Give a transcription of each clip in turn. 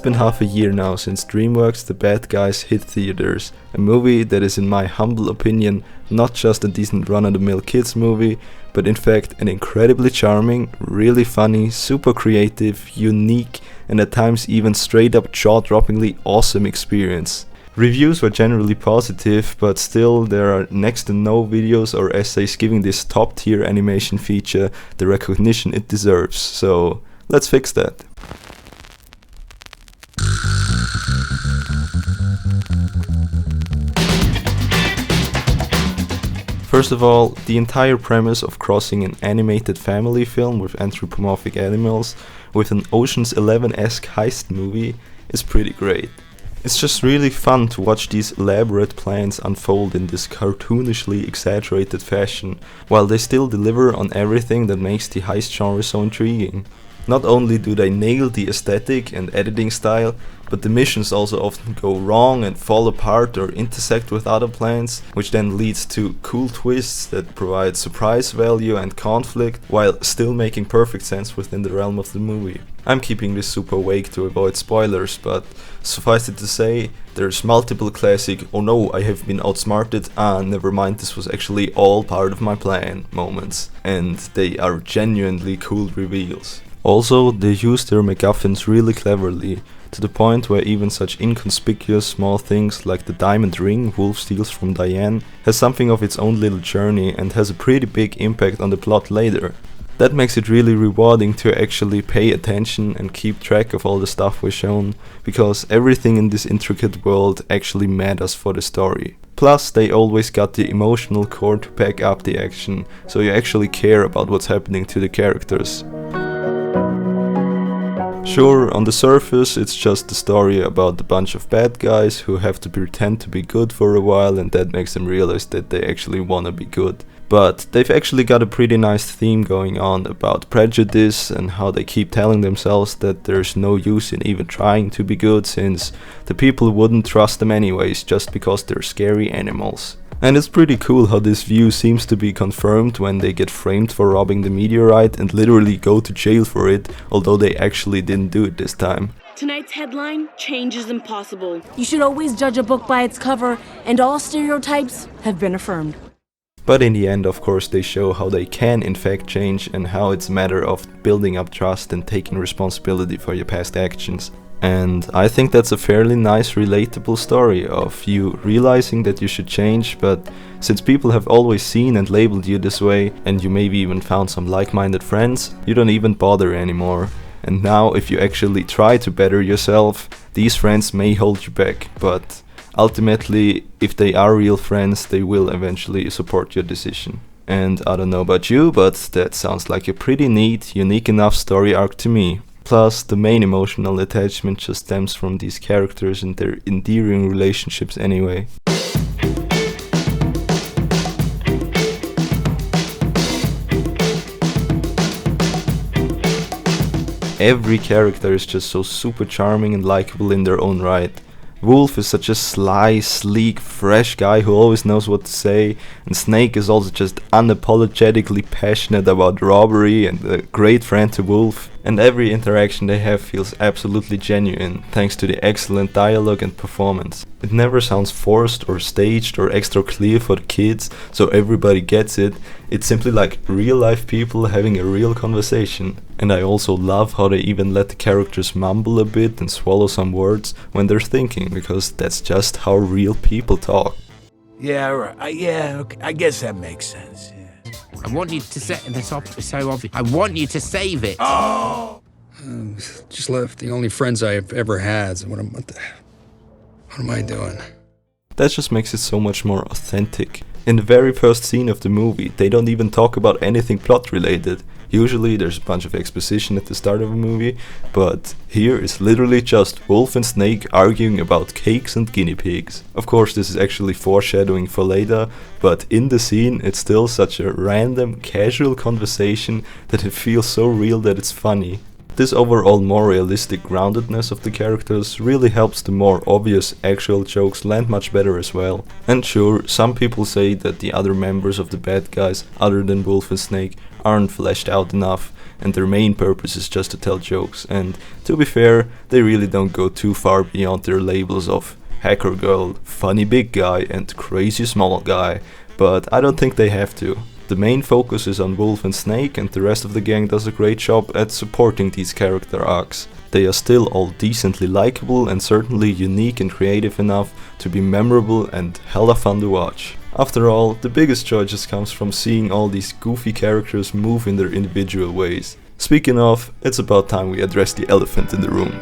been half a year now since Dreamworks The Bad Guys hit theaters, a movie that is in my humble opinion not just a decent run-of-the-mill kids movie, but in fact an incredibly charming, really funny, super creative, unique and at times even straight up jaw-droppingly awesome experience. Reviews were generally positive, but still there are next to no videos or essays giving this top tier animation feature the recognition it deserves, so let's fix that. First of all, the entire premise of crossing an animated family film with anthropomorphic animals with an Ocean's 11-esque heist movie is pretty great. It's just really fun to watch these elaborate plans unfold in this cartoonishly exaggerated fashion, while they still deliver on everything that makes the heist genre so intriguing. Not only do they nail the aesthetic and editing style, but the missions also often go wrong and fall apart or intersect with other plans, which then leads to cool twists that provide surprise value and conflict, while still making perfect sense within the realm of the movie. I'm keeping this super vague to avoid spoilers, but suffice it to say, there's multiple classic "oh no, I have been outsmarted, never mind, this was actually all part of my plan" moments, and they are genuinely cool reveals. Also, they use their MacGuffins really cleverly, to the point where even such inconspicuous small things like the diamond ring Wolf steals from Diane has something of its own little journey and has a pretty big impact on the plot later. That makes it really rewarding to actually pay attention and keep track of all the stuff we're shown, because everything in this intricate world actually matters for the story. Plus, they always got the emotional core to back up the action, so you actually care about what's happening to the characters. Sure, on the surface it's just a story about a bunch of bad guys who have to pretend to be good for a while, and that makes them realize that they actually wanna be good. But they've actually got a pretty nice theme going on about prejudice and how they keep telling themselves that there's no use in even trying to be good since the people wouldn't trust them anyways just because they're scary animals. And it's pretty cool how this view seems to be confirmed when they get framed for robbing the meteorite and literally go to jail for it, although they actually didn't do it this time. Tonight's headline, change is impossible. You should always judge a book by its cover, and all stereotypes have been affirmed. But in the end, of course, they show how they can in fact change and how it's a matter of building up trust and taking responsibility for your past actions. And I think that's a fairly nice, relatable story of you realizing that you should change, but since people have always seen and labeled you this way, and you maybe even found some like-minded friends, you don't even bother anymore. And now, if you actually try to better yourself, these friends may hold you back, but ultimately, if they are real friends, they will eventually support your decision. And I don't know about you, but that sounds like a pretty neat, unique enough story arc to me. Plus, the main emotional attachment just stems from these characters and their endearing relationships anyway. Every character is just so super charming and likable in their own right. Wolf is such a sly, sleek, fresh guy who always knows what to say, and Snake is also just unapologetically passionate about robbery and a great friend to Wolf, and every interaction they have feels absolutely genuine, thanks to the excellent dialogue and performance. It never sounds forced or staged or extra clear for the kids, so everybody gets it. It's simply like real life people having a real conversation. And I also love how they even let the characters mumble a bit and swallow some words when they're thinking, because that's just how real people talk. Yeah, right. Okay. I guess that makes sense. Yeah. I want you to set this up so obvious. I want you to save it. Oh! Just left the only friends I've ever had. So what am I doing? That just makes it so much more authentic. In the very first scene of the movie, they don't even talk about anything plot related. Usually there's a bunch of exposition at the start of a movie, but here is literally just Wolf and Snake arguing about cakes and guinea pigs. Of course, this is actually foreshadowing for later, but in the scene it's still such a random, casual conversation that it feels so real that it's funny. This overall more realistic groundedness of the characters really helps the more obvious actual jokes land much better as well. And sure, some people say that the other members of the bad guys, other than Wolf and Snake, aren't fleshed out enough, and their main purpose is just to tell jokes. And to be fair, they really don't go too far beyond their labels of hacker girl, funny big guy, and crazy small guy, but I don't think they have to. The main focus is on Wolf and Snake, and the rest of the gang does a great job at supporting these character arcs. They are still all decently likable and certainly unique and creative enough to be memorable and hella fun to watch. After all, the biggest joy just comes from seeing all these goofy characters move in their individual ways. Speaking of, it's about time we address the elephant in the room.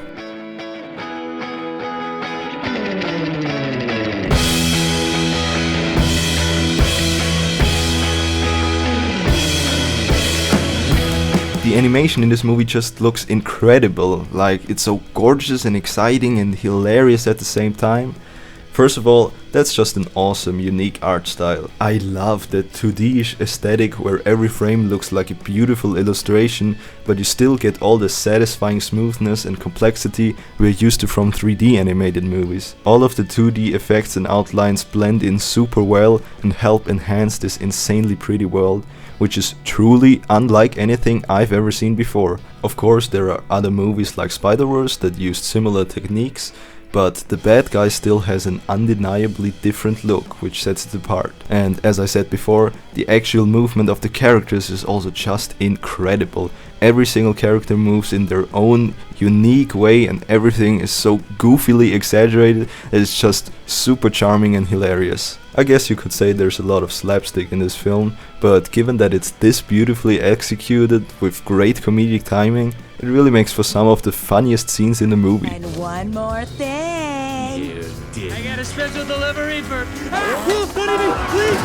The animation in this movie just looks incredible, like it's so gorgeous and exciting and hilarious at the same time. First of all, that's just an awesome, unique art style. I love that 2D-ish aesthetic where every frame looks like a beautiful illustration, but you still get all the satisfying smoothness and complexity we're used to from 3D animated movies. All of the 2D effects and outlines blend in super well and help enhance this insanely pretty world, which is truly unlike anything I've ever seen before. Of course, there are other movies like Spider-Verse that used similar techniques, but The Bad Guys still has an undeniably different look, which sets it apart. And as I said before, the actual movement of the characters is also just incredible. Every single character moves in their own unique way and everything is so goofily exaggerated that it's just super charming and hilarious. I guess you could say there's a lot of slapstick in this film, but given that it's this beautifully executed with great comedic timing, it really makes for some of the funniest scenes in the movie. And one more thing. You did. I got a special delivery for... Please,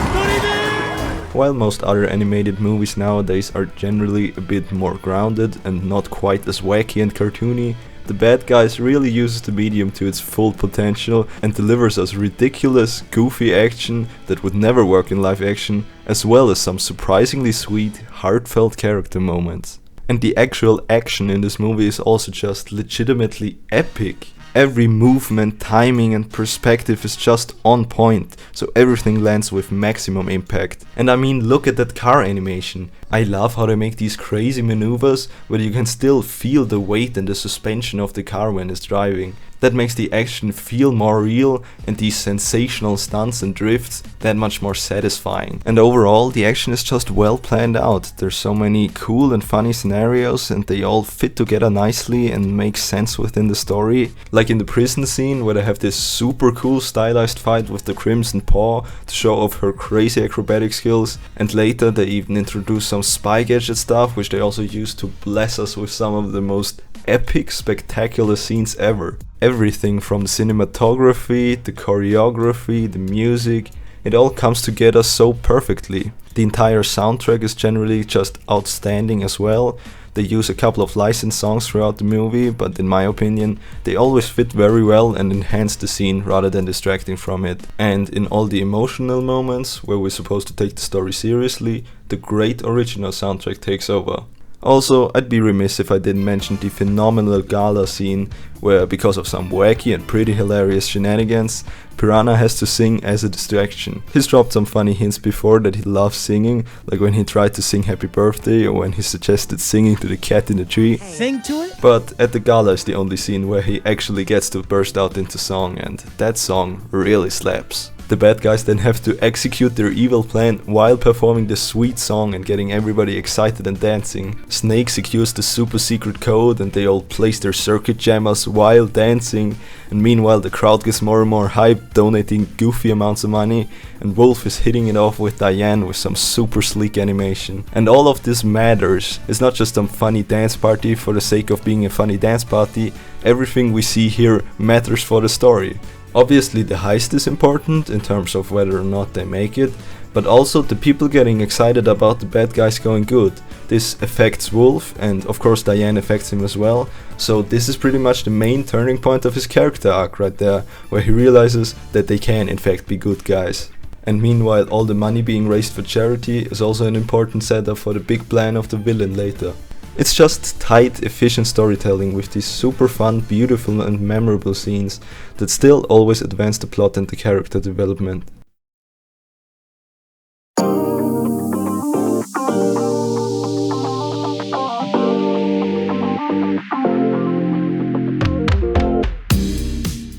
While most other animated movies nowadays are generally a bit more grounded and not quite as wacky and cartoony, The Bad Guys really uses the medium to its full potential and delivers us ridiculous, goofy action that would never work in live action, as well as some surprisingly sweet, heartfelt character moments. And the actual action in this movie is also just legitimately epic. Every movement, timing and perspective is just on point, so everything lands with maximum impact. And I mean, look at that car animation. I love how they make these crazy maneuvers, but you can still feel the weight and the suspension of the car when it's driving. That makes the action feel more real and these sensational stunts and drifts that much more satisfying. And overall, the action is just well planned out. There's so many cool and funny scenarios and they all fit together nicely and make sense within the story. Like in the prison scene where they have this super cool stylized fight with the Crimson Paw to show off her crazy acrobatic skills, and later they even introduce some spy gadget stuff which they also use to bless us with some of the most epic, spectacular scenes ever. Everything from the cinematography, the choreography, the music, it all comes together so perfectly. The entire soundtrack is generally just outstanding as well. They use a couple of licensed songs throughout the movie, but in my opinion, they always fit very well and enhance the scene rather than distracting from it. And in all the emotional moments where we're supposed to take the story seriously, the great original soundtrack takes over. Also, I'd be remiss if I didn't mention the phenomenal Gala scene, where because of some wacky and pretty hilarious shenanigans, Piranha has to sing as a distraction. He's dropped some funny hints before that he loves singing, like when he tried to sing Happy Birthday or when he suggested singing to the cat in the tree. Sing to it? But at the Gala is the only scene where he actually gets to burst out into song, and that song really slaps. The bad guys then have to execute their evil plan while performing the sweet song and getting everybody excited and dancing. Snake secures the super secret code and they all place their circuit jammers while dancing, and meanwhile the crowd gets more and more hyped, donating goofy amounts of money, and Wolf is hitting it off with Diane with some super sleek animation. And all of this matters. It's not just some funny dance party for the sake of being a funny dance party. Everything we see here matters for the story. Obviously the heist is important in terms of whether or not they make it, but also the people getting excited about the bad guys going good. This affects Wolf, and of course Diane affects him as well, so this is pretty much the main turning point of his character arc right there, where he realizes that they can in fact be good guys. And meanwhile all the money being raised for charity is also an important setup for the big plan of the villain later. It's just tight, efficient storytelling with these super fun, beautiful and memorable scenes that still always advance the plot and the character development.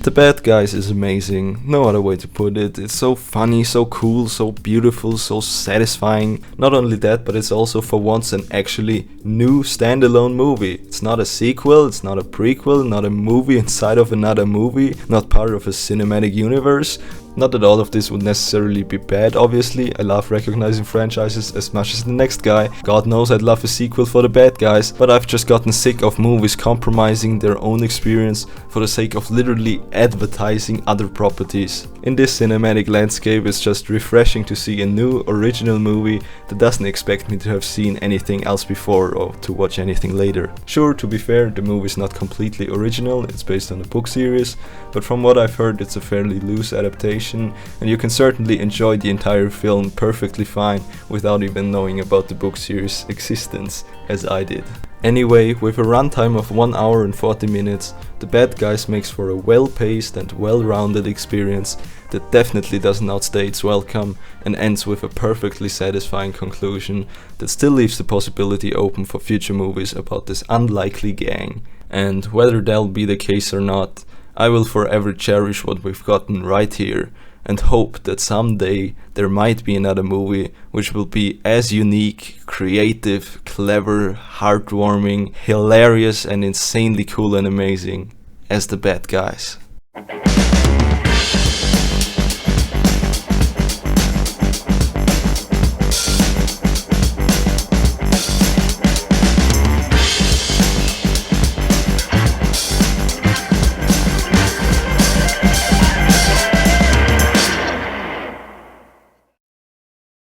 The Bad Guys is amazing, no other way to put it. It's so funny, so cool, so beautiful, so satisfying. Not only that, but it's also for once an actually new standalone movie. It's not a sequel, it's not a prequel, not a movie inside of another movie, not part of a cinematic universe. Not that all of this would necessarily be bad, obviously. I love recognizing franchises as much as the next guy. God knows I'd love a sequel for The Bad Guys, but I've just gotten sick of movies compromising their own experience for the sake of literally advertising other properties. In this cinematic landscape, it's just refreshing to see a new, original movie that doesn't expect me to have seen anything else before or to watch anything later. Sure, to be fair, the movie is not completely original, it's based on a book series, but from what I've heard, it's a fairly loose adaptation, and you can certainly enjoy the entire film perfectly fine without even knowing about the book series' existence, as I did. Anyway, with a runtime of 1 hour and 40 minutes, The Bad Guys makes for a well-paced and well-rounded experience that definitely doesn't outstay its welcome and ends with a perfectly satisfying conclusion that still leaves the possibility open for future movies about this unlikely gang. And whether that'll be the case or not, I will forever cherish what we've gotten right here and hope that someday there might be another movie which will be as unique, creative, clever, heartwarming, hilarious and insanely cool and amazing as The Bad Guys.